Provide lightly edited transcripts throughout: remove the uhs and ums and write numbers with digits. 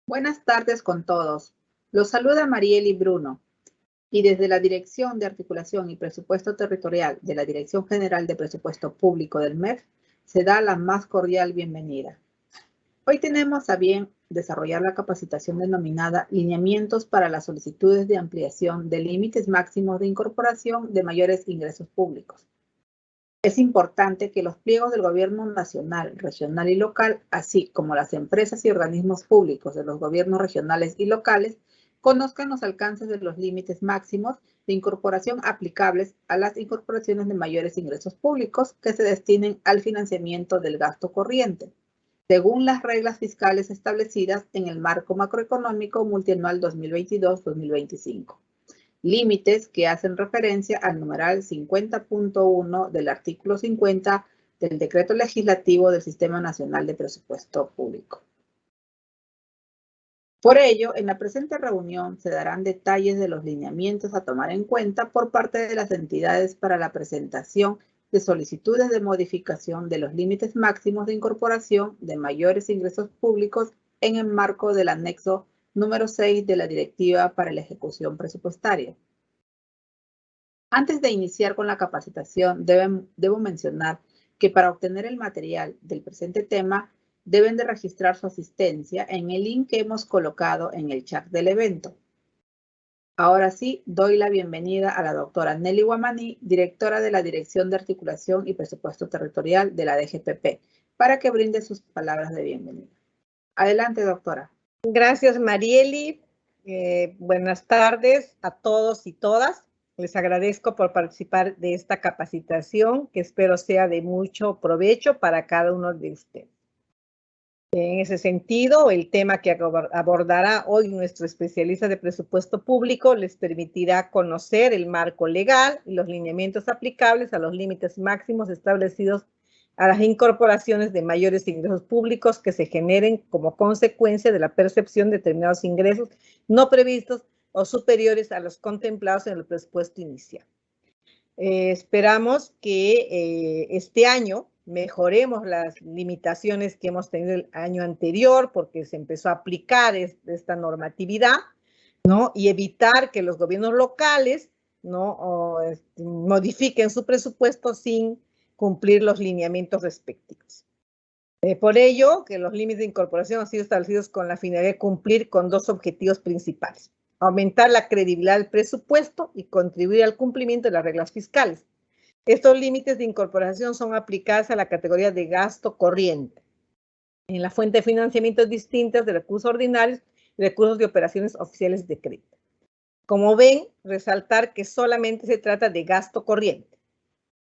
Buenas tardes con todos. Los saluda Marieli Bruno y desde la Dirección de Articulación y Presupuesto Territorial de la Dirección General de Presupuesto Público del MEF se da la más cordial bienvenida. Hoy tenemos a bien desarrollar la capacitación denominada Lineamientos para las solicitudes de ampliación de límites máximos de incorporación de mayores ingresos públicos. Es importante que los pliegos del gobierno nacional, regional y local, así como las empresas y organismos públicos de los gobiernos regionales y locales, conozcan los alcances de los límites máximos de incorporación aplicables a las incorporaciones de mayores ingresos públicos que se destinen al financiamiento del gasto corriente, según las reglas fiscales establecidas en el marco macroeconómico multianual 2022-2025. Límites que hacen referencia al numeral 50.1 del artículo 50 del Decreto Legislativo del Sistema Nacional de Presupuesto Público. Por ello, en la presente reunión se darán detalles de los lineamientos a tomar en cuenta por parte de las entidades para la presentación de solicitudes de modificación de los límites máximos de incorporación de mayores ingresos públicos en el marco del anexo número 6 de la Directiva para la Ejecución Presupuestaria. Antes de iniciar con la capacitación, debo mencionar que para obtener el material del presente tema, deben de registrar su asistencia en el link que hemos colocado en el chat del evento. Ahora sí, doy la bienvenida a la doctora Nelly Guamaní, directora de la Dirección de Articulación y Presupuesto Territorial de la DGPP, para que brinde sus palabras de bienvenida. Adelante, doctora. Gracias, Marieli. Buenas tardes a todos y todas. Les agradezco por participar de esta capacitación que espero sea de mucho provecho para cada uno de ustedes. En ese sentido, el tema que abordará hoy nuestro especialista de presupuesto público les permitirá conocer el marco legal y los lineamientos aplicables a los límites máximos establecidos a las incorporaciones de mayores ingresos públicos que se generen como consecuencia de la percepción de determinados ingresos no previstos o superiores a los contemplados en el presupuesto inicial. Esperamos que este año mejoremos las limitaciones que hemos tenido el año anterior porque se empezó a aplicar esta normatividad, ¿no? Y evitar que los gobiernos locales, ¿no? Modifiquen su presupuesto sin cumplir los lineamientos respectivos. Por ello, que los límites de incorporación han sido establecidos con la finalidad de cumplir con dos objetivos principales: aumentar la credibilidad del presupuesto y contribuir al cumplimiento de las reglas fiscales. Estos límites de incorporación son aplicados a la categoría de gasto corriente, en la fuente de financiamiento distintas de recursos ordinarios y recursos de operaciones oficiales de crédito. Como ven, resaltar que solamente se trata de gasto corriente,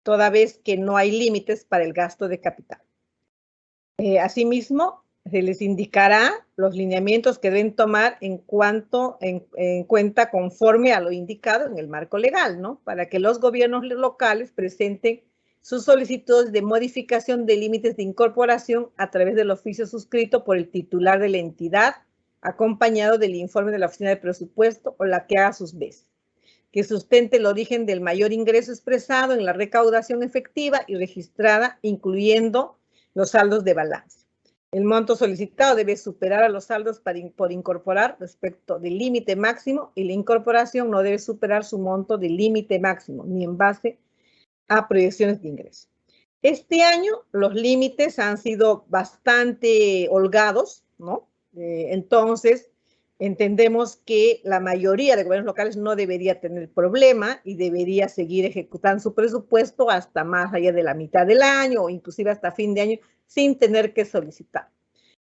toda vez que no hay límites para el gasto de capital. Asimismo, se les indicará los lineamientos que deben tomar en cuenta conforme a lo indicado en el marco legal, ¿no? Para que los gobiernos locales presenten sus solicitudes de modificación de límites de incorporación a través del oficio suscrito por el titular de la entidad, acompañado del informe de la Oficina de Presupuesto o la que haga sus veces, que sustente el origen del mayor ingreso expresado en la recaudación efectiva y registrada, incluyendo los saldos de balance. El monto solicitado debe superar a los saldos por incorporar respecto del límite máximo y la incorporación no debe superar su monto del límite máximo, ni en base a proyecciones de ingreso. Este año los límites han sido bastante holgados, ¿no? Entonces, entendemos que la mayoría de gobiernos locales no debería tener problema y debería seguir ejecutando su presupuesto hasta más allá de la mitad del año o inclusive hasta fin de año sin tener que solicitar.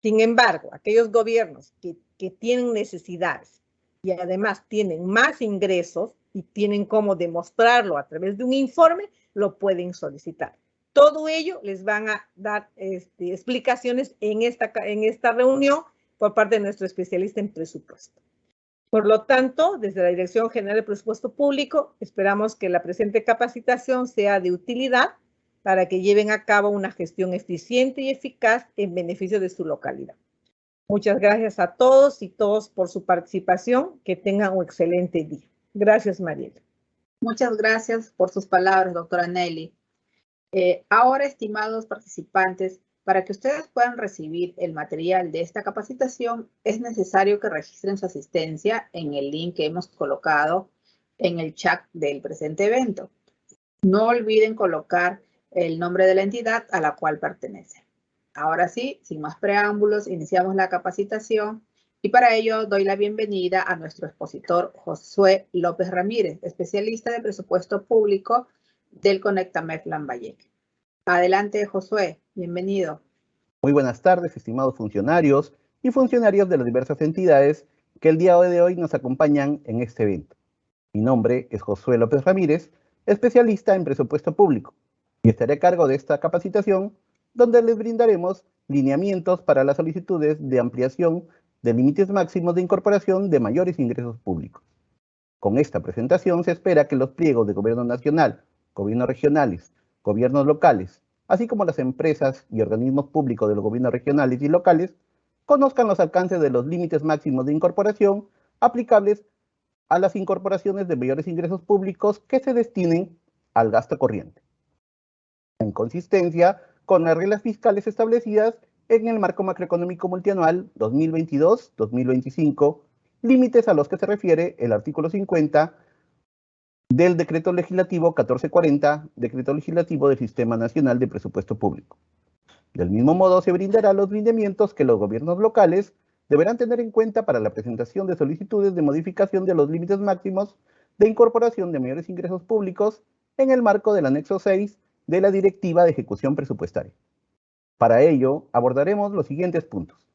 Sin embargo, aquellos gobiernos que tienen necesidades y además tienen más ingresos y tienen cómo demostrarlo a través de un informe, lo pueden solicitar. Todo ello les van a dar explicaciones en esta reunión por parte de nuestro especialista en presupuesto. Por lo tanto, desde la Dirección General de Presupuesto Público, esperamos que la presente capacitación sea de utilidad para que lleven a cabo una gestión eficiente y eficaz en beneficio de su localidad. Muchas gracias a todos y todas por su participación. Que tengan un excelente día. Gracias, Mariela. Muchas gracias por sus palabras, doctora Nelly. Ahora, estimados participantes, Para que ustedes puedan recibir el material de esta capacitación, es necesario que registren su asistencia en el link que hemos colocado en el chat del presente evento. No olviden colocar el nombre de la entidad a la cual pertenecen. Ahora sí, sin más preámbulos, iniciamos la capacitación y para ello doy la bienvenida a nuestro expositor Josué López Ramírez, especialista de presupuesto público del Conectamed Lambayeque. Adelante, Josué, bienvenido. Muy buenas tardes, estimados funcionarios y funcionarios de las diversas entidades que el día de hoy nos acompañan en este evento. Mi nombre es Josué López Ramírez, especialista en presupuesto público, y estaré a cargo de esta capacitación donde les brindaremos lineamientos para las solicitudes de ampliación de límites máximos de incorporación de mayores ingresos públicos. Con esta presentación se espera que los pliegos de gobierno nacional, gobiernos regionales, gobiernos locales, así como las empresas y organismos públicos de los gobiernos regionales y locales, conozcan los alcances de los límites máximos de incorporación aplicables a las incorporaciones de mayores ingresos públicos que se destinen al gasto corriente, en consistencia con las reglas fiscales establecidas en el marco macroeconómico multianual 2022-2025, límites a los que se refiere el artículo 50 del Decreto Legislativo 1440, Decreto Legislativo del Sistema Nacional de Presupuesto Público. Del mismo modo, se brindará los lineamientos que los gobiernos locales deberán tener en cuenta para la presentación de solicitudes de modificación de los límites máximos de incorporación de mayores ingresos públicos en el marco del anexo 6 de la Directiva de Ejecución Presupuestaria. Para ello, abordaremos los siguientes puntos.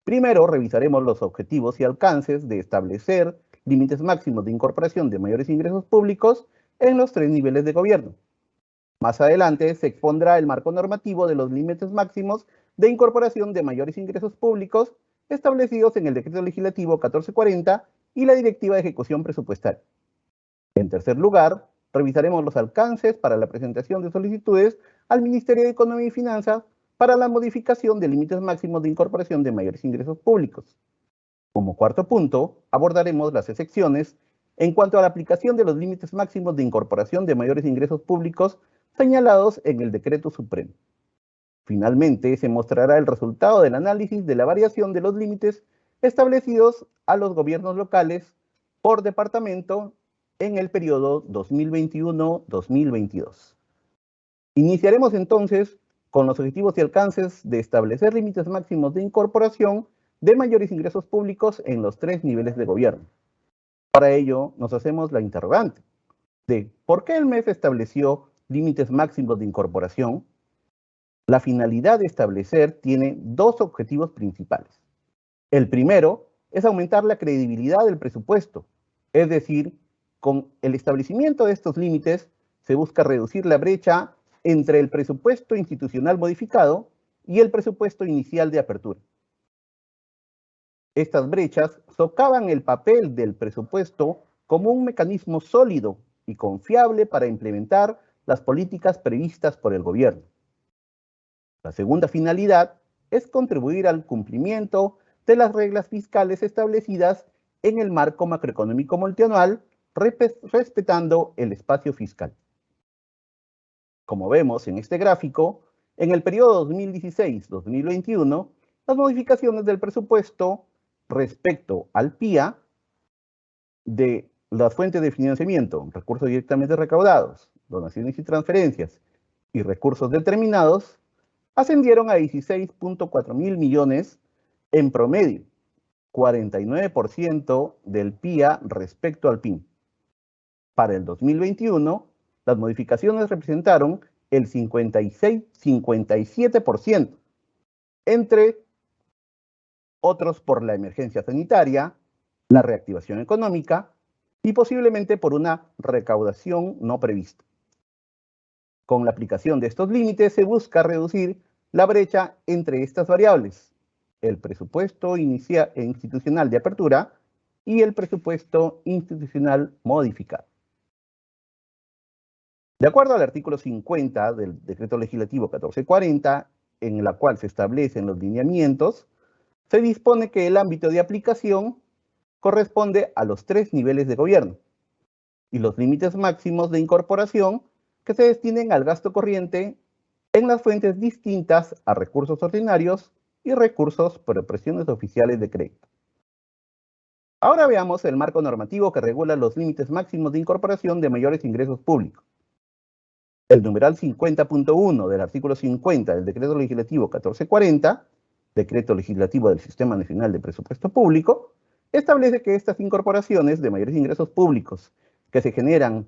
Primero, revisaremos los objetivos y alcances de establecer límites máximos de incorporación de mayores ingresos públicos en los 3 niveles de gobierno. Más adelante se expondrá el marco normativo de los límites máximos de incorporación de mayores ingresos públicos establecidos en el Decreto Legislativo 1440 y la Directiva de Ejecución Presupuestaria. En tercer lugar, revisaremos los alcances para la presentación de solicitudes al Ministerio de Economía y Finanzas para la modificación de límites máximos de incorporación de mayores ingresos públicos. Como cuarto punto, abordaremos las excepciones en cuanto a la aplicación de los límites máximos de incorporación de mayores ingresos públicos señalados en el Decreto Supremo. Finalmente, se mostrará el resultado del análisis de la variación de los límites establecidos a los gobiernos locales por departamento en el periodo 2021-2022. Iniciaremos entonces con los objetivos y alcances de establecer límites máximos de incorporación de mayores ingresos públicos en los 3 niveles de gobierno. Para ello, nos hacemos la interrogante de ¿por qué el MEF estableció límites máximos de incorporación? La finalidad de establecer tiene 2 objetivos principales. El primero es aumentar la credibilidad del presupuesto, es decir, con el establecimiento de estos límites se busca reducir la brecha entre el presupuesto institucional modificado y el presupuesto inicial de apertura. Estas brechas socavan el papel del presupuesto como un mecanismo sólido y confiable para implementar las políticas previstas por el gobierno. La segunda finalidad es contribuir al cumplimiento de las reglas fiscales establecidas en el marco macroeconómico multianual, respetando el espacio fiscal. Como vemos en este gráfico, en el periodo 2016-2021, las modificaciones del presupuesto respecto al PIA de las fuentes de financiamiento, recursos directamente recaudados, donaciones y transferencias y recursos determinados, ascendieron a 16.4 mil millones en promedio, 49% del PIA respecto al PIN. Para el 2021, las modificaciones representaron el 57%, entre otros por la emergencia sanitaria, la reactivación económica y posiblemente por una recaudación no prevista. Con la aplicación de estos límites se busca reducir la brecha entre estas variables, el presupuesto institucional de apertura y el presupuesto institucional modificado. De acuerdo al artículo 50 del Decreto Legislativo 1440, en la cual se establecen los lineamientos, se dispone que el ámbito de aplicación corresponde a los 3 niveles de gobierno y los límites máximos de incorporación que se destinen al gasto corriente en las fuentes distintas a recursos ordinarios y recursos por operaciones oficiales de crédito. Ahora veamos el marco normativo que regula los límites máximos de incorporación de mayores ingresos públicos. El numeral 50.1 del artículo 50 del Decreto Legislativo 1440, Decreto Legislativo del Sistema Nacional de Presupuesto Público, establece que estas incorporaciones de mayores ingresos públicos que se generan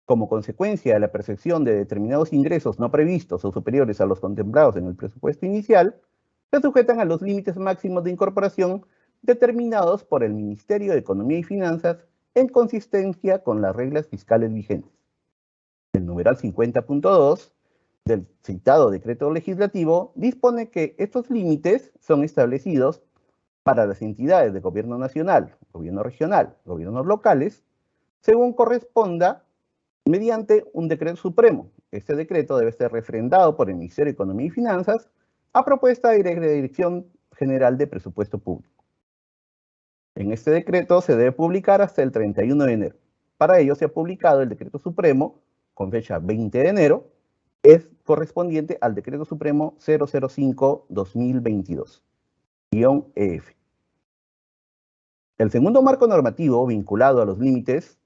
como consecuencia de la percepción de determinados ingresos no previstos o superiores a los contemplados en el presupuesto inicial, se sujetan a los límites máximos de incorporación determinados por el Ministerio de Economía y Finanzas en consistencia con las reglas fiscales vigentes. El numeral 50.2 del citado decreto legislativo dispone que estos límites son establecidos para las entidades de gobierno nacional, gobierno regional, gobiernos locales, según corresponda mediante un decreto supremo. Este decreto debe ser refrendado por el Ministerio de Economía y Finanzas a propuesta de la Dirección General de Presupuesto Público. En este decreto se debe publicar hasta el 31 de enero. Para ello se ha publicado el decreto supremo con fecha 20 de enero, es correspondiente al decreto supremo 005-2022-EF. El segundo marco normativo vinculado a los límites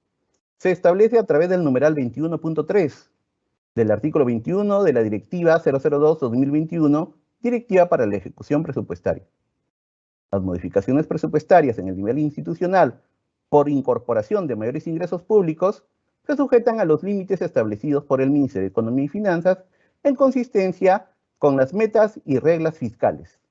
se establece a través del numeral 21.3 del artículo 21 de la Directiva 002-2021, Directiva para la Ejecución Presupuestaria. Las modificaciones presupuestarias en el nivel institucional por incorporación de mayores ingresos públicos se sujetan a los límites establecidos por el Ministerio de Economía y Finanzas en consistencia con las metas y reglas fiscales.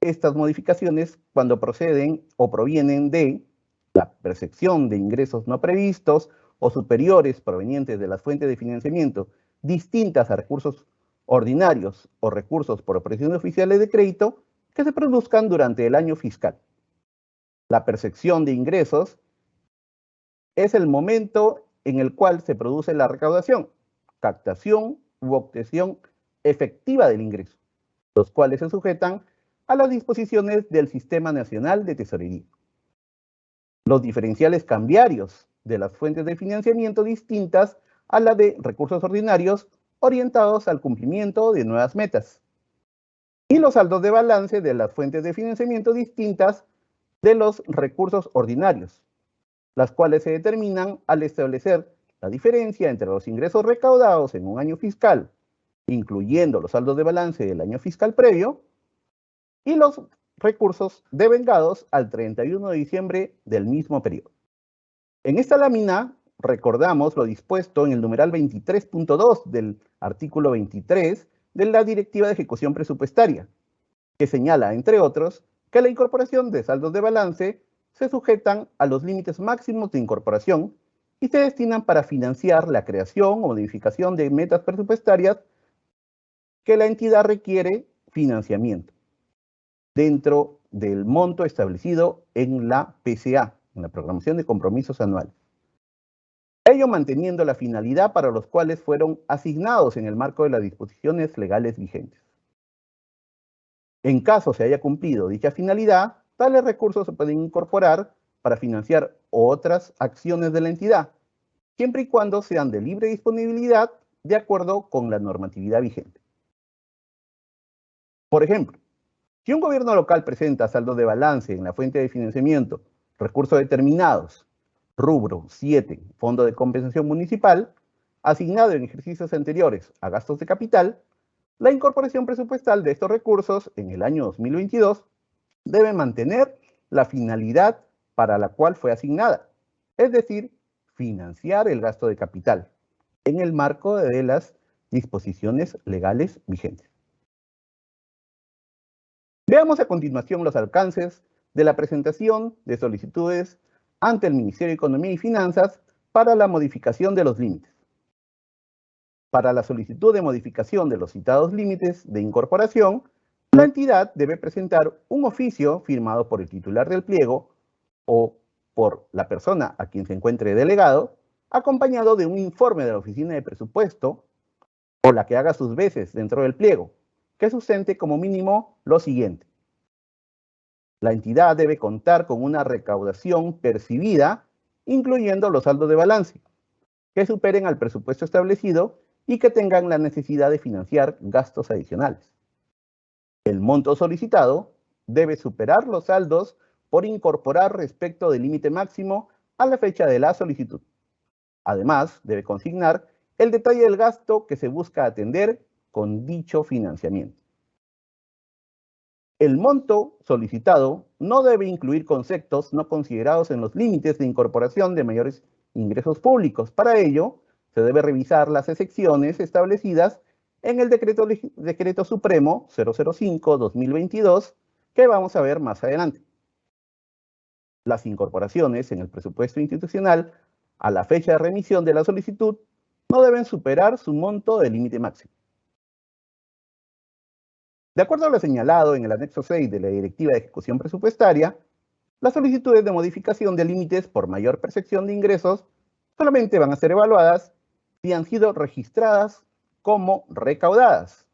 Estas modificaciones, cuando proceden o provienen de la percepción de ingresos no previstos o superiores provenientes de las fuentes de financiamiento distintas a recursos ordinarios o recursos por operaciones oficiales de crédito que se produzcan durante el año fiscal. La percepción de ingresos es el momento en el cual se produce la recaudación, captación u obtención efectiva del ingreso, los cuales se sujetan a las disposiciones del Sistema Nacional de Tesorería. Los diferenciales cambiarios de las fuentes de financiamiento distintas a la de recursos ordinarios orientados al cumplimiento de nuevas metas. Y los saldos de balance de las fuentes de financiamiento distintas de los recursos ordinarios, las cuales se determinan al establecer la diferencia entre los ingresos recaudados en un año fiscal, incluyendo los saldos de balance del año fiscal previo, y los recursos devengados al 31 de diciembre del mismo periodo. En esta lámina recordamos lo dispuesto en el numeral 23.2 del artículo 23 de la Directiva de Ejecución Presupuestaria, que señala, entre otros, que la incorporación de saldos de balance se sujetan a los límites máximos de incorporación y se destinan para financiar la creación o modificación de metas presupuestarias que la entidad requiere financiamiento dentro del monto establecido en la PCA, en la Programación de Compromisos Anuales. Ello manteniendo la finalidad para los cuales fueron asignados en el marco de las disposiciones legales vigentes. En caso se haya cumplido dicha finalidad, tales recursos se pueden incorporar para financiar otras acciones de la entidad, siempre y cuando sean de libre disponibilidad de acuerdo con la normatividad vigente. Por ejemplo, si un gobierno local presenta saldo de balance en la fuente de financiamiento, recursos determinados, rubro 7, Fondo de Compensación Municipal, asignado en ejercicios anteriores a gastos de capital, la incorporación presupuestal de estos recursos en el año 2022 debe mantener la finalidad para la cual fue asignada, es decir, financiar el gasto de capital en el marco de las disposiciones legales vigentes. Veamos a continuación los alcances de la presentación de solicitudes ante el Ministerio de Economía y Finanzas para la modificación de los límites. Para la solicitud de modificación de los citados límites de incorporación, la entidad debe presentar un oficio firmado por el titular del pliego o por la persona a quien se encuentre delegado, acompañado de un informe de la Oficina de Presupuesto o la que haga sus veces dentro del pliego, que sustente como mínimo lo siguiente. La entidad debe contar con una recaudación percibida, incluyendo los saldos de balance, que superen al presupuesto establecido y que tengan la necesidad de financiar gastos adicionales. El monto solicitado debe superar los saldos por incorporar respecto del límite máximo a la fecha de la solicitud. Además, debe consignar el detalle del gasto que se busca atender con dicho financiamiento. El monto solicitado no debe incluir conceptos no considerados en los límites de incorporación de mayores ingresos públicos. Para ello, se debe revisar las excepciones establecidas en el Decreto Supremo 005-2022, que vamos a ver más adelante. Las incorporaciones en el presupuesto institucional a la fecha de remisión de la solicitud no deben superar su monto del límite máximo. De acuerdo a lo señalado en el anexo 6 de la Directiva de Ejecución Presupuestaria, las solicitudes de modificación de límites por mayor percepción de ingresos solamente van a ser evaluadas si han sido registradas como recaudadas.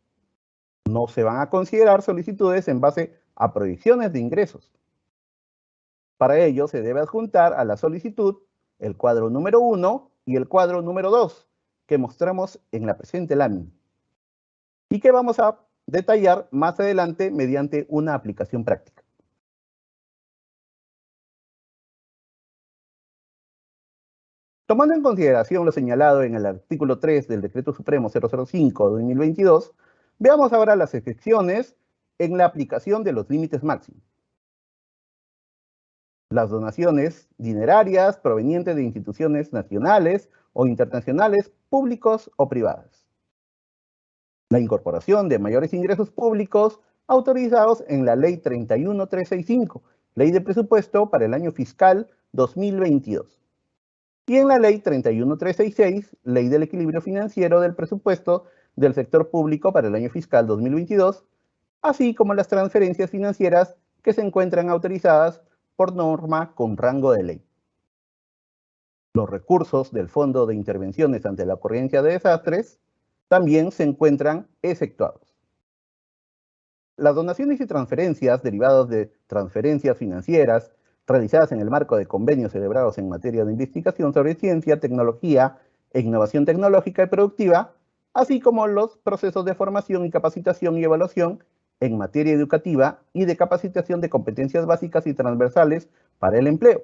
No se van a considerar solicitudes en base a proyecciones de ingresos. Para ello se debe adjuntar a la solicitud el cuadro número 1 y el cuadro número 2 que mostramos en la presente lámina y que vamos a detallar más adelante mediante una aplicación práctica. Tomando en consideración lo señalado en el artículo 3 del Decreto Supremo 005-2022, veamos ahora las excepciones en la aplicación de los límites máximos. Las donaciones dinerarias provenientes de instituciones nacionales o internacionales, públicos o privadas. La incorporación de mayores ingresos públicos autorizados en la Ley 31365, Ley de Presupuesto para el año fiscal 2022. Y en la Ley 31366, Ley del Equilibrio Financiero del Presupuesto del Sector Público para el año fiscal 2022, así como las transferencias financieras que se encuentran autorizadas por norma con rango de ley. Los recursos del Fondo de Intervenciones ante la ocurrencia de desastres también se encuentran exceptuados. Las donaciones y transferencias derivadas de transferencias financieras realizadas en el marco de convenios celebrados en materia de investigación sobre ciencia, tecnología e innovación tecnológica y productiva, así como los procesos de formación y capacitación y evaluación en materia educativa y de capacitación de competencias básicas y transversales para el empleo,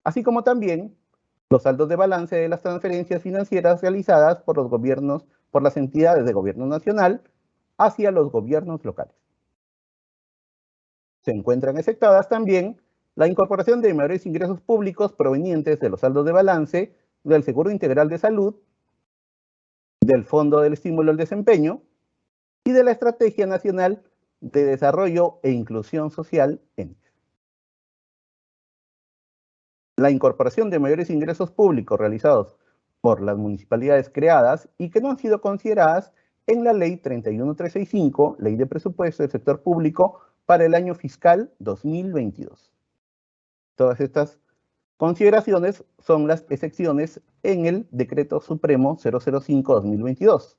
así como también los saldos de balance de las transferencias financieras realizadas por los gobiernos, por las entidades de gobierno nacional hacia los gobiernos locales. Se encuentran exceptuadas también la incorporación de mayores ingresos públicos provenientes de los saldos de balance del Seguro Integral de Salud, del Fondo del Estímulo al Desempeño y de la Estrategia Nacional de Desarrollo e Inclusión Social, ENDES. La incorporación de mayores ingresos públicos realizados por las municipalidades creadas y que no han sido consideradas en la Ley 31365, Ley de Presupuesto del Sector Público para el año fiscal 2022. Todas estas consideraciones son las excepciones en el Decreto Supremo 005-2022.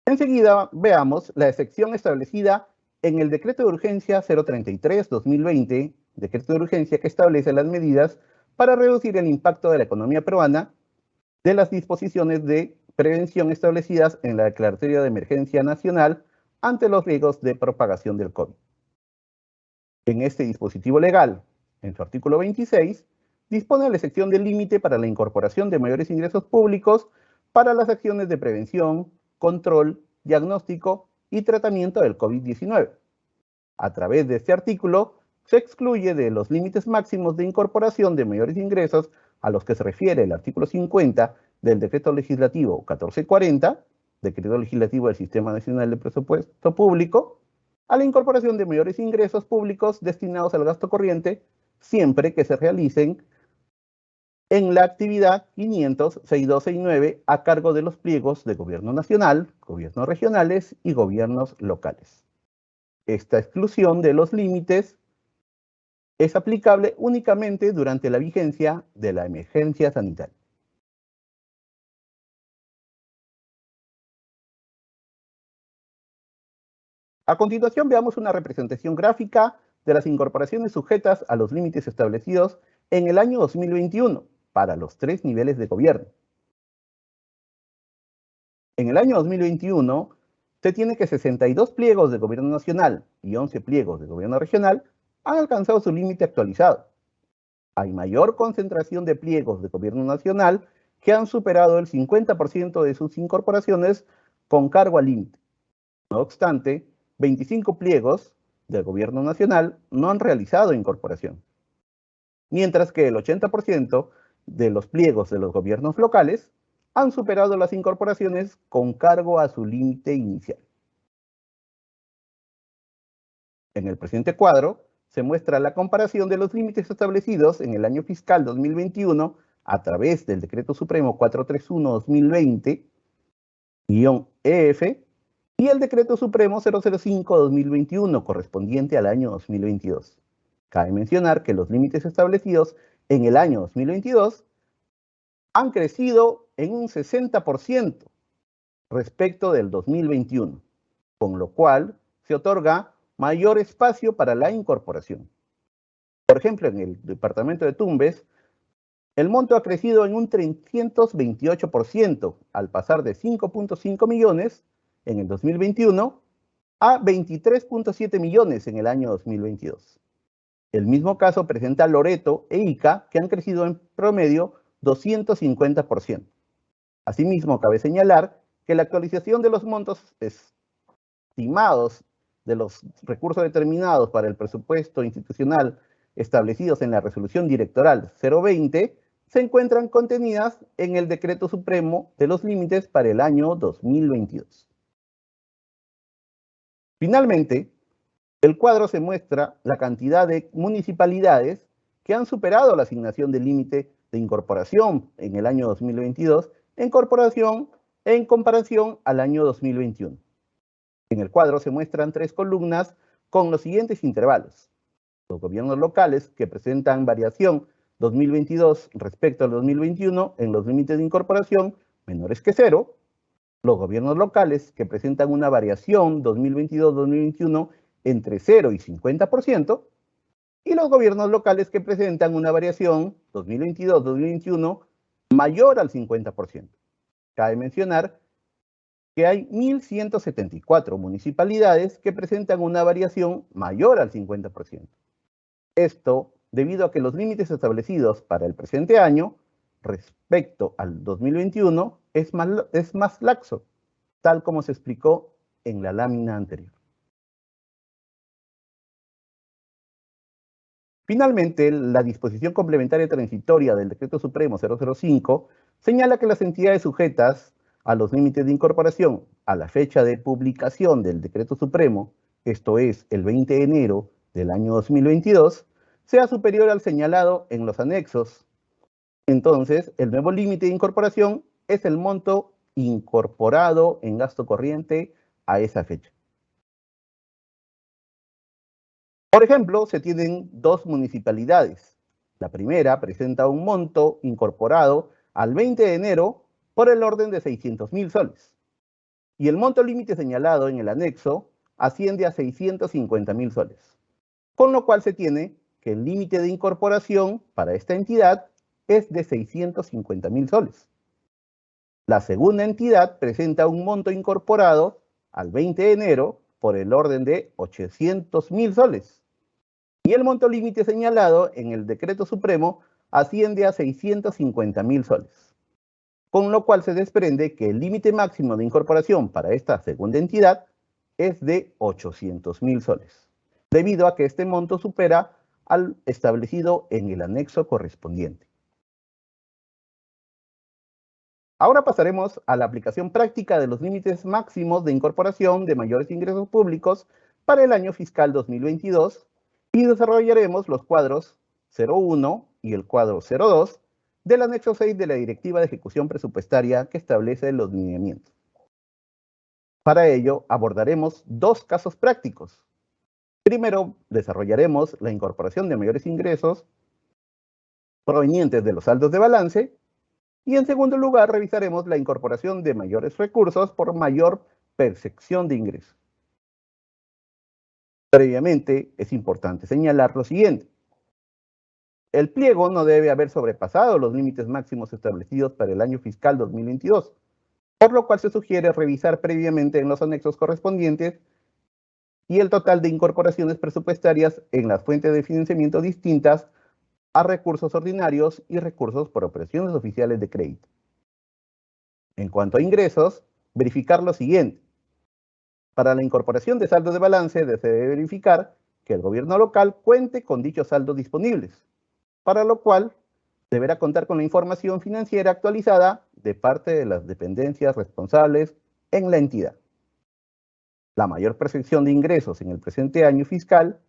Enseguida veamos la excepción establecida en el Decreto de Urgencia 033-2020, Decreto de Urgencia que establece las medidas para reducir el impacto de la economía peruana de las disposiciones de prevención establecidas en la Declaratoria de Emergencia Nacional ante los riesgos de propagación del COVID. En este dispositivo legal, en su artículo 26, dispone la excepción del límite para la incorporación de mayores ingresos públicos para las acciones de prevención, control, diagnóstico y tratamiento del COVID-19. A través de este artículo, se excluye de los límites máximos de incorporación de mayores ingresos a los que se refiere el artículo 50 del Decreto Legislativo 1440, Decreto Legislativo del Sistema Nacional de Presupuesto Público, a la incorporación de mayores ingresos públicos destinados al gasto corriente, siempre que se realicen en la actividad 500-6269 a cargo de los pliegos de Gobierno Nacional, Gobiernos regionales y Gobiernos locales. Esta exclusión de los límites es aplicable únicamente durante la vigencia de la emergencia sanitaria. A continuación veamos una representación gráfica de las incorporaciones sujetas a los límites establecidos en el año 2021 para los 3 niveles de gobierno. En el año 2021, se tiene que 62 pliegos de gobierno nacional y 11 pliegos de gobierno regional han alcanzado su límite actualizado. Hay mayor concentración de pliegos de gobierno nacional que han superado el 50% de sus incorporaciones con cargo al límite. No obstante, 25 pliegos del gobierno nacional no han realizado incorporación, mientras que el 80% de los pliegos de los gobiernos locales han superado las incorporaciones con cargo a su límite inicial. En el presente cuadro se muestra la comparación de los límites establecidos en el año fiscal 2021 a través del Decreto Supremo 431-2020-EF y el Decreto Supremo 005-2021 correspondiente al año 2022. Cabe mencionar que los límites establecidos en el año 2022 han crecido en un 60% respecto del 2021, con lo cual se otorga mayor espacio para la incorporación. Por ejemplo, en el departamento de Tumbes, el monto ha crecido en un 328% al pasar de 5.5 millones en el 2021 a 23.7 millones en el año 2022. El mismo caso presenta Loreto e Ica, que han crecido en promedio 250%. Asimismo, cabe señalar que la actualización de los montos estimados de los recursos determinados para el presupuesto institucional establecidos en la Resolución Directoral 020 se encuentran contenidas en el Decreto Supremo de los Límites para el año 2022. Finalmente, el cuadro se muestra la cantidad de municipalidades que han superado la asignación del límite de incorporación en el año 2022 en comparación al año 2021. En el cuadro se muestran 3 columnas con los siguientes intervalos. Los gobiernos locales que presentan variación 2022 respecto al 2021 en los límites de incorporación menores que 0. Los gobiernos locales que presentan una variación 2022-2021 entre 0 y 50%. Y los gobiernos locales que presentan una variación 2022-2021 mayor al 50%. Cabe mencionar que hay 1.174 municipalidades que presentan una variación mayor al 50%. Esto debido a que los límites establecidos para el presente año respecto al 2021 es más laxo, tal como se explicó en la lámina anterior. Finalmente, la disposición complementaria transitoria del Decreto Supremo 005 señala que las entidades sujetas a los límites de incorporación a la fecha de publicación del Decreto Supremo, esto es, el 20 de enero del año 2022, sea superior al señalado en los anexos. Entonces, el nuevo límite de incorporación es el monto incorporado en gasto corriente a esa fecha. Por ejemplo, se tienen 2 municipalidades. La primera presenta un monto incorporado al 20 de enero por el orden de 600.000 soles. Y el monto límite señalado en el anexo asciende a 650.000 soles. Con lo cual se tiene que el límite de incorporación para esta entidad es de 650.000 soles. La segunda entidad presenta un monto incorporado al 20 de enero por el orden de 800.000 soles. Y el monto límite señalado en el Decreto Supremo asciende a 650.000 soles. Con lo cual se desprende que el límite máximo de incorporación para esta segunda entidad es de 800.000 soles, debido a que este monto supera al establecido en el anexo correspondiente. Ahora pasaremos a la aplicación práctica de los límites máximos de incorporación de mayores ingresos públicos para el año fiscal 2022 y desarrollaremos los cuadros 01 y el cuadro 02 del anexo 6 de la Directiva de Ejecución Presupuestaria que establece los lineamientos. Para ello, abordaremos 2 casos prácticos. Primero, desarrollaremos la incorporación de mayores ingresos provenientes de los saldos de balance y en segundo lugar, revisaremos la incorporación de mayores recursos por mayor percepción de ingresos. Previamente, es importante señalar lo siguiente. El pliego no debe haber sobrepasado los límites máximos establecidos para el año fiscal 2022, por lo cual se sugiere revisar previamente en los anexos correspondientes y el total de incorporaciones presupuestarias en las fuentes de financiamiento distintas a recursos ordinarios y recursos por operaciones oficiales de crédito. En cuanto a ingresos, verificar lo siguiente. Para la incorporación de saldo de balance se debe verificar que el gobierno local cuente con dichos saldos disponibles, para lo cual deberá contar con la información financiera actualizada de parte de las dependencias responsables en la entidad. La mayor percepción de ingresos en el presente año fiscal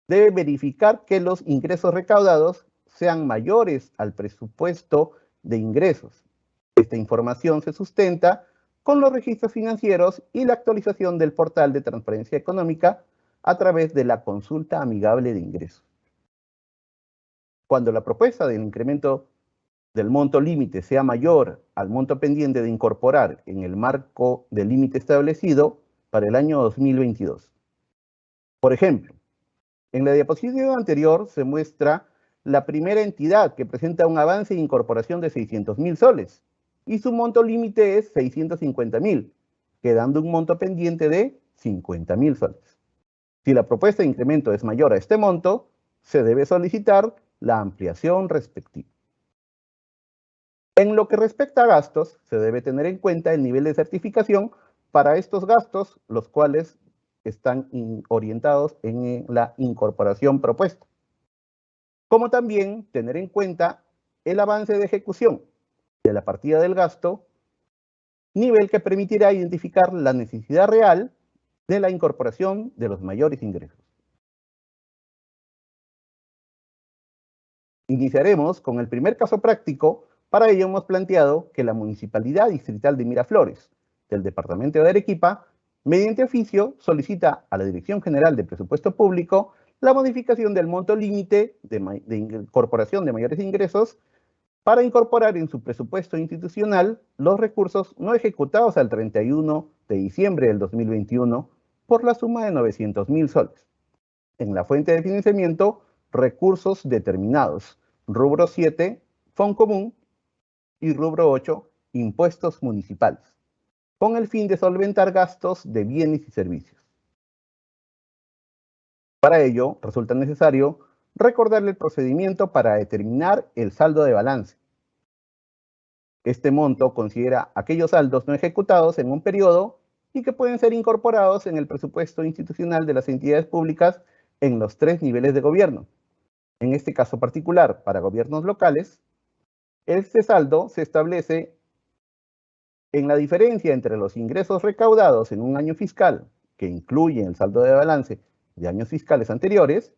debe verificar que los ingresos recaudados sean mayores al presupuesto de ingresos. Esta información se sustenta con los registros financieros y la actualización del portal de transparencia económica a través de la consulta amigable de ingresos. Cuando la propuesta del incremento del monto límite sea mayor al monto pendiente de incorporar en el marco del límite establecido para el año 2022. Por ejemplo, en la diapositiva anterior se muestra la primera entidad que presenta un avance de incorporación de 600.000 soles y su monto límite es 650.000, quedando un monto pendiente de 50.000 soles. Si la propuesta de incremento es mayor a este monto, se debe solicitar la ampliación respectiva. En lo que respecta a gastos, se debe tener en cuenta el nivel de certificación para estos gastos, los cuales están orientados en la incorporación propuesta. Como también tener en cuenta el avance de ejecución de la partida del gasto, nivel que permitirá identificar la necesidad real de la incorporación de los mayores ingresos. Iniciaremos con el primer caso práctico. Para ello hemos planteado que la Municipalidad Distrital de Miraflores, del Departamento de Arequipa, mediante oficio, solicita a la Dirección General de Presupuesto Público la modificación del monto límite de incorporación de mayores ingresos para incorporar en su presupuesto institucional los recursos no ejecutados al 31 de diciembre del 2021 por la suma de 900.000 soles. En la fuente de financiamiento, recursos determinados. Rubro 7, Foncomún, y rubro 8, impuestos municipales, con el fin de solventar gastos de bienes y servicios. Para ello, resulta necesario recordarle el procedimiento para determinar el saldo de balance. Este monto considera aquellos saldos no ejecutados en un periodo y que pueden ser incorporados en el presupuesto institucional de las entidades públicas en los 3 niveles de gobierno. En este caso particular, para gobiernos locales, este saldo se establece en la diferencia entre los ingresos recaudados en un año fiscal, que incluye el saldo de balance de años fiscales anteriores,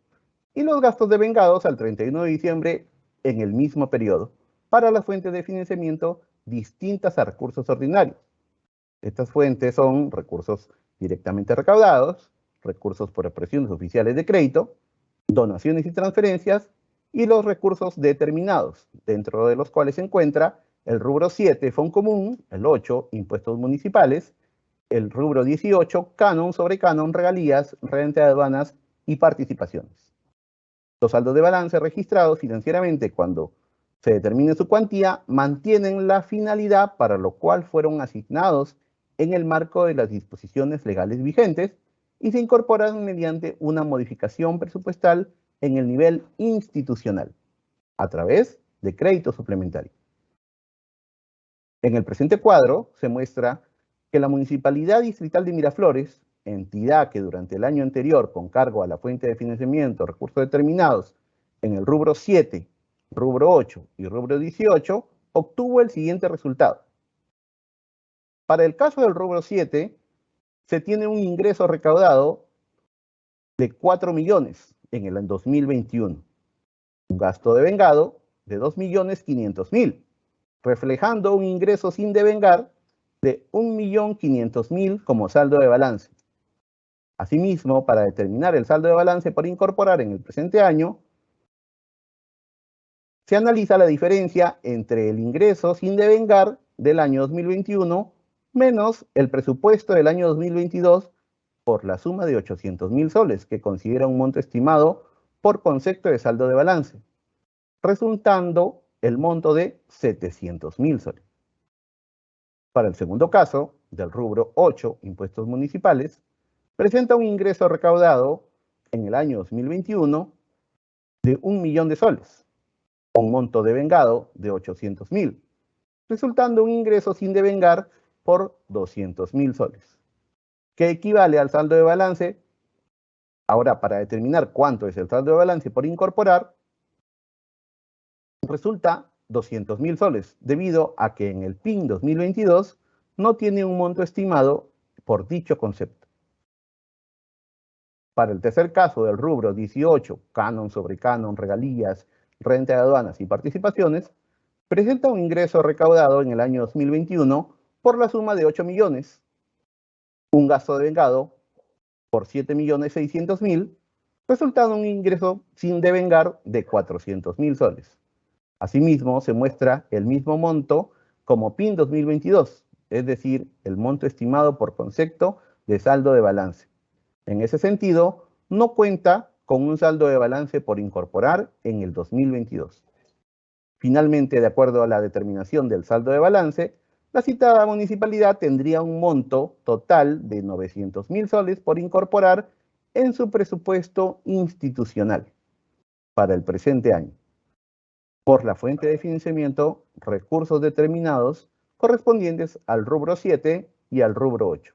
y los gastos devengados al 31 de diciembre en el mismo periodo, para las fuentes de financiamiento distintas a recursos ordinarios. Estas fuentes son recursos directamente recaudados, recursos por operaciones oficiales de crédito, donaciones y transferencias, y los recursos determinados, dentro de los cuales se encuentra el rubro 7, Foncomún, el 8, impuestos municipales, el rubro 18, canon sobre canon, regalías, renta de aduanas y participaciones. Los saldos de balance registrados financieramente cuando se determine su cuantía mantienen la finalidad para lo cual fueron asignados en el marco de las disposiciones legales vigentes y se incorporan mediante una modificación presupuestal en el nivel institucional, a través de crédito suplementario. En el presente cuadro se muestra que la Municipalidad Distrital de Miraflores, entidad que durante el año anterior, con cargo a la fuente de financiamiento, recursos determinados en el rubro 7, rubro 8 y rubro 18, obtuvo el siguiente resultado. Para el caso del rubro 7, se tiene un ingreso recaudado de 4 millones en el 2021, un gasto devengado de 2.500.000, reflejando un ingreso sin devengar de 1.500.000 como saldo de balance. Asimismo, para determinar el saldo de balance por incorporar en el presente año, se analiza la diferencia entre el ingreso sin devengar del año 2021 menos el presupuesto del año 2022 por la suma de 800.000 soles, que considera un monto estimado por concepto de saldo de balance, resultando el monto de 700.000 soles. Para el segundo caso, del rubro 8, impuestos municipales, presenta un ingreso recaudado en el año 2021 de 1 millón de soles, con monto devengado de 800.000, resultando un ingreso sin devengar por 200.000 soles, que equivale al saldo de balance. Ahora, para determinar cuánto es el saldo de balance por incorporar, resulta 200.000 soles, debido a que en el PIN 2022 no tiene un monto estimado por dicho concepto. Para el tercer caso del rubro 18, canon sobre canon, regalías, renta de aduanas y participaciones, presenta un ingreso recaudado en el año 2021 por la suma de 8 millones, un gasto devengado por 7.600.000, resultando un ingreso sin devengar de 400.000 soles. Asimismo, se muestra el mismo monto como PIN 2022, es decir, el monto estimado por concepto de saldo de balance. En ese sentido, no cuenta con un saldo de balance por incorporar en el 2022. Finalmente, de acuerdo a la determinación del saldo de balance, la citada municipalidad tendría un monto total de 900.000 soles por incorporar en su presupuesto institucional para el presente año, por la fuente de financiamiento, recursos determinados correspondientes al rubro 7 y al rubro 8.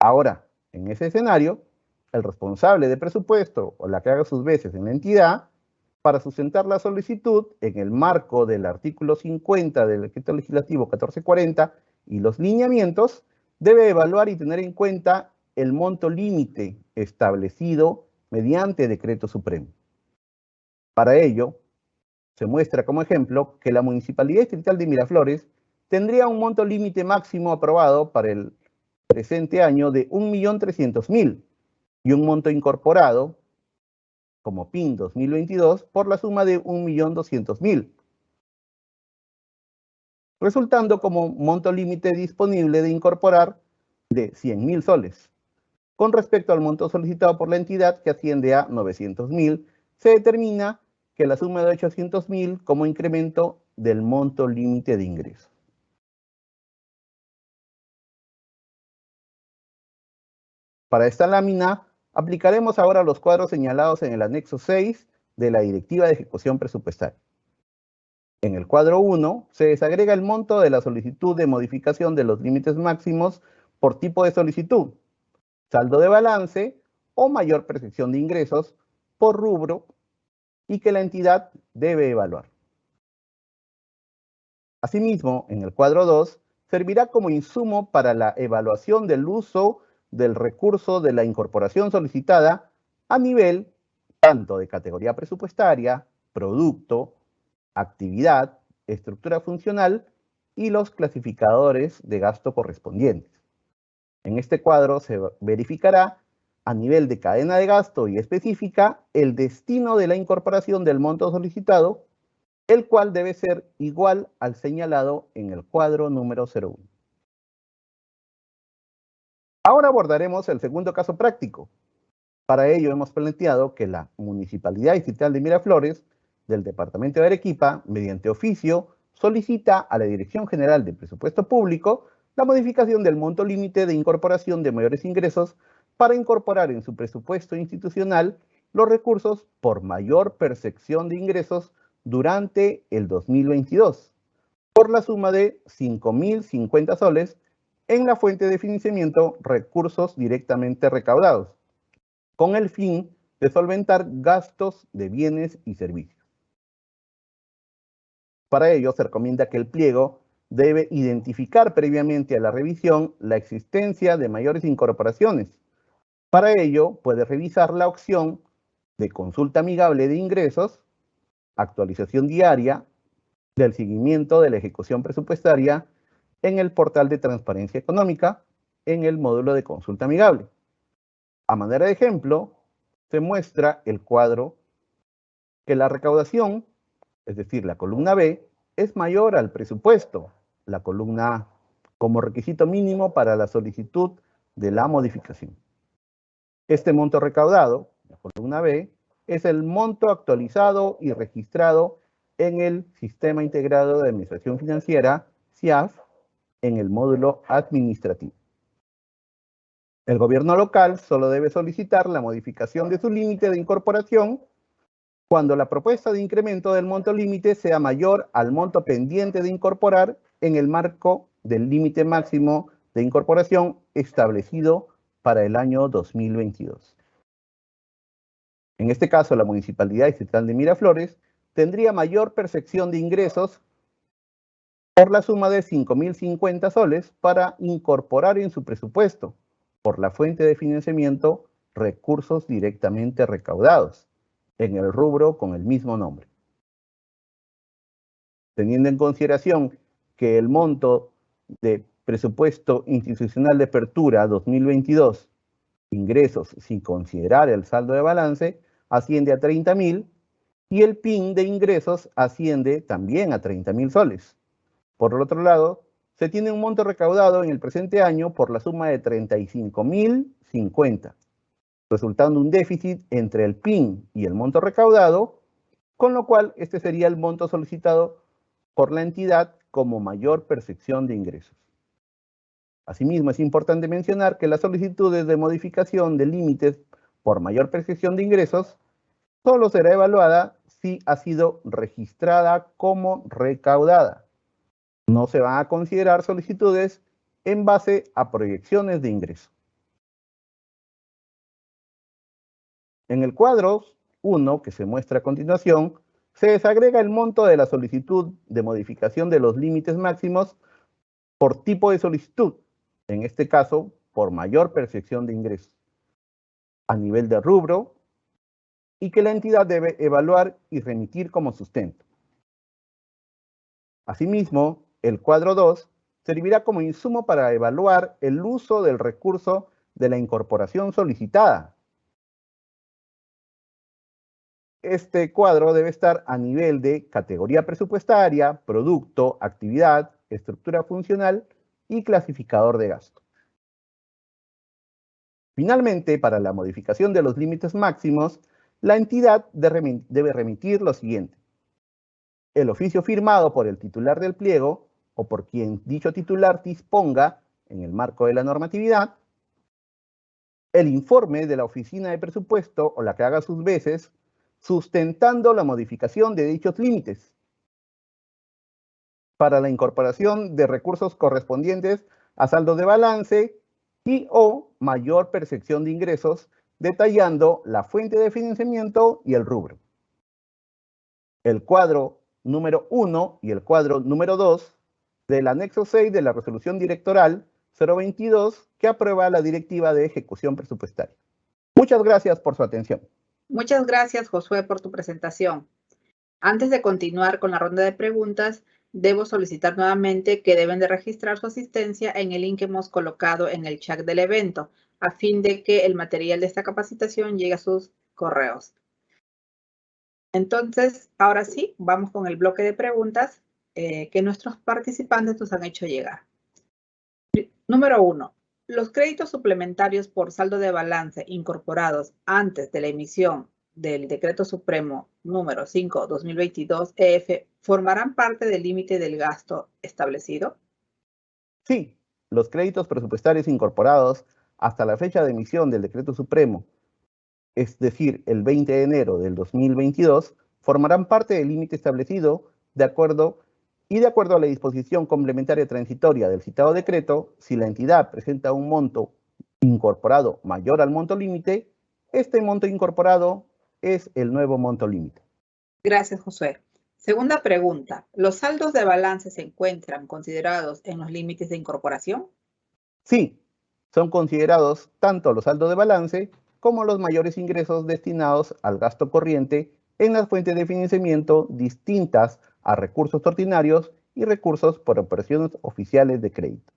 Ahora, en ese escenario, el responsable de presupuesto o la que haga sus veces en la entidad, para sustentar la solicitud en el marco del artículo 50 del Decreto Legislativo 1440 y los lineamientos, debe evaluar y tener en cuenta el monto límite establecido mediante decreto supremo. Para ello, se muestra como ejemplo que la Municipalidad Distrital de Miraflores tendría un monto límite máximo aprobado para el presente año de 1.300.000 y un monto incorporado como PIN 2022 por la suma de 1.200.000, resultando como monto límite disponible de incorporar de 100.000 soles. Con respecto al monto solicitado por la entidad, que asciende a 900.000, se determina que la suma de 800.000 como incremento del monto límite de ingreso. Para esta lámina, aplicaremos ahora los cuadros señalados en el anexo 6 de la Directiva de Ejecución Presupuestaria. En el cuadro 1 se desagrega el monto de la solicitud de modificación de los límites máximos por tipo de solicitud, saldo de balance o mayor percepción de ingresos por rubro y que la entidad debe evaluar. Asimismo, en el cuadro 2 servirá como insumo para la evaluación del uso del recurso de la incorporación solicitada a nivel tanto de categoría presupuestaria, producto, actividad, estructura funcional y los clasificadores de gasto correspondientes. En este cuadro se verificará a nivel de cadena de gasto y específica el destino de la incorporación del monto solicitado, el cual debe ser igual al señalado en el cuadro número 01. Ahora abordaremos el segundo caso práctico. Para ello hemos planteado que la Municipalidad Distrital de Miraflores del Departamento de Arequipa, mediante oficio, solicita a la Dirección General de Presupuesto Público la modificación del monto límite de incorporación de mayores ingresos para incorporar en su presupuesto institucional los recursos por mayor percepción de ingresos durante el 2022, por la suma de 5.050 soles en la fuente de financiamiento recursos directamente recaudados, con el fin de solventar gastos de bienes y servicios. Para ello, se recomienda que el pliego debe identificar previamente a la revisión la existencia de mayores incorporaciones. Para ello, puede revisar la opción de consulta amigable de ingresos, actualización diaria del seguimiento de la ejecución presupuestaria en el portal de transparencia económica en el módulo de consulta amigable. A manera de ejemplo, se muestra el cuadro que la recaudación, es decir, la columna B, es mayor al presupuesto, la columna A, como requisito mínimo para la solicitud de la modificación. Este monto recaudado, la columna B, es el monto actualizado y registrado en el Sistema Integrado de Administración Financiera, SIAF, en el módulo administrativo. El gobierno local solo debe solicitar la modificación de su límite de incorporación cuando la propuesta de incremento del monto límite sea mayor al monto pendiente de incorporar en el marco del límite máximo de incorporación establecido para el año 2022. En este caso, la Municipalidad Distrital de Miraflores tendría mayor percepción de ingresos por la suma de 5.050 soles para incorporar en su presupuesto, por la fuente de financiamiento, recursos directamente recaudados, en el rubro con el mismo nombre. Teniendo en consideración que el monto de presupuesto institucional de apertura 2022, ingresos sin considerar el saldo de balance, asciende a 30.000 y el PIN de ingresos asciende también a 30.000 soles. Por el otro lado, se tiene un monto recaudado en el presente año por la suma de 35.050, resultando un déficit entre el PIN y el monto recaudado, con lo cual este sería el monto solicitado por la entidad como mayor percepción de ingresos. Asimismo, es importante mencionar que las solicitudes de modificación de límites por mayor percepción de ingresos solo será evaluada si ha sido registrada como recaudada. No se van a considerar solicitudes en base a proyecciones de ingreso. En el cuadro 1, que se muestra a continuación, se desagrega el monto de la solicitud de modificación de los límites máximos por tipo de solicitud, en este caso, por mayor percepción de ingresos, a nivel de rubro, y que la entidad debe evaluar y remitir como sustento. Asimismo, el cuadro 2 servirá como insumo para evaluar el uso del recurso de la incorporación solicitada. Este cuadro debe estar a nivel de categoría presupuestaria, producto, actividad, estructura funcional y clasificador de gasto. Finalmente, para la modificación de los límites máximos, la entidad debe remitir lo siguiente: el oficio firmado por el titular del pliego o por quien dicho titular disponga en el marco de la normatividad, el informe de la oficina de presupuesto o la que haga sus veces, sustentando la modificación de dichos límites para la incorporación de recursos correspondientes a saldo de balance y o mayor percepción de ingresos, detallando la fuente de financiamiento y el rubro. El cuadro número 1 y el cuadro número 2 del anexo 6 de la resolución directoral 022 que aprueba la directiva de ejecución presupuestaria. Muchas gracias por su atención. Muchas gracias, Josué, por tu presentación. Antes de continuar con la ronda de preguntas, debo solicitar nuevamente que deben de registrar su asistencia en el link que hemos colocado en el chat del evento, a fin de que el material de esta capacitación llegue a sus correos. Entonces, ahora sí, vamos con el bloque de preguntas que nuestros participantes nos han hecho llegar. Número 1. Los créditos suplementarios por saldo de balance incorporados antes de la emisión del Decreto Supremo número 5/2022-EF formarán parte del límite del gasto establecido. Sí, los créditos presupuestarios incorporados hasta la fecha de emisión del Decreto Supremo, es decir, el 20 de enero del 2022, formarán parte del límite establecido de acuerdo a la disposición complementaria transitoria del citado decreto. Si la entidad presenta un monto incorporado mayor al monto límite, este monto incorporado es el nuevo monto límite. Gracias, Josué. Segunda pregunta. ¿Los saldos de balance se encuentran considerados en los límites de incorporación? Sí, son considerados tanto los saldos de balance como los mayores ingresos destinados al gasto corriente en las fuentes de financiamiento distintas a recursos ordinarios y recursos por operaciones oficiales de crédito.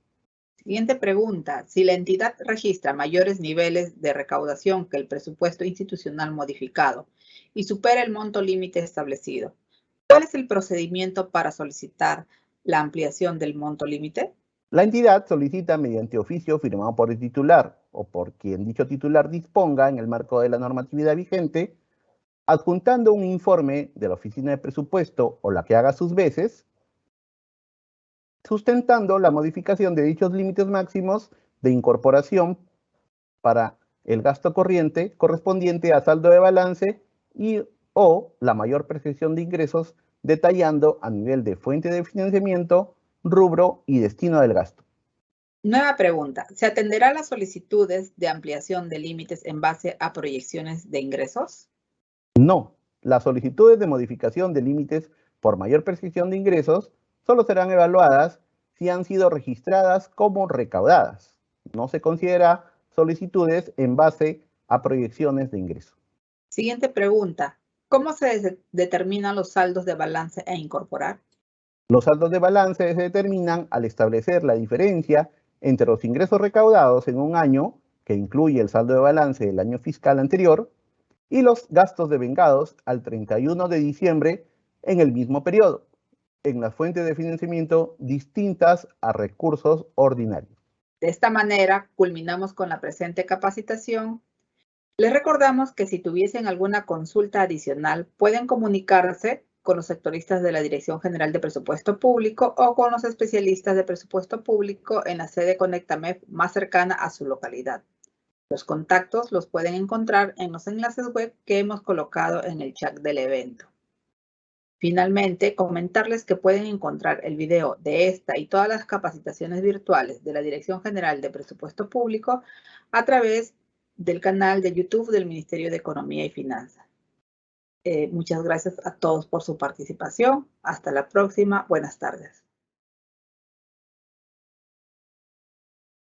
Siguiente pregunta. Si la entidad registra mayores niveles de recaudación que el presupuesto institucional modificado y supera el monto límite establecido, ¿cuál es el procedimiento para solicitar la ampliación del monto límite? La entidad solicita mediante oficio firmado por el titular o por quien dicho titular disponga en el marco de la normatividad vigente adjuntando un informe de la Oficina de Presupuesto o la que haga sus veces, sustentando la modificación de dichos límites máximos de incorporación para el gasto corriente correspondiente a saldo de balance y o la mayor percepción de ingresos, detallando a nivel de fuente de financiamiento, rubro y destino del gasto. Nueva pregunta. ¿Se atenderá a las solicitudes de ampliación de límites en base a proyecciones de ingresos? No, las solicitudes de modificación de límites por mayor percepción de ingresos solo serán evaluadas si han sido registradas como recaudadas. No se considera solicitudes en base a proyecciones de ingresos. Siguiente pregunta. ¿Cómo se determinan los saldos de balance a incorporar? Los saldos de balance se determinan al establecer la diferencia entre los ingresos recaudados en un año, que incluye el saldo de balance del año fiscal anterior, y los gastos devengados al 31 de diciembre en el mismo periodo, en las fuentes de financiamiento distintas a recursos ordinarios. De esta manera, culminamos con la presente capacitación. Les recordamos que si tuviesen alguna consulta adicional, pueden comunicarse con los sectoristas de la Dirección General de Presupuesto Público o con los especialistas de presupuesto público en la sede Conectamef más cercana a su localidad. Los contactos los pueden encontrar en los enlaces web que hemos colocado en el chat del evento. Finalmente, comentarles que pueden encontrar el video de esta y todas las capacitaciones virtuales de la Dirección General de Presupuesto Público a través del canal de YouTube del Ministerio de Economía y Finanzas. Muchas gracias a todos por su participación. Hasta la próxima. Buenas tardes.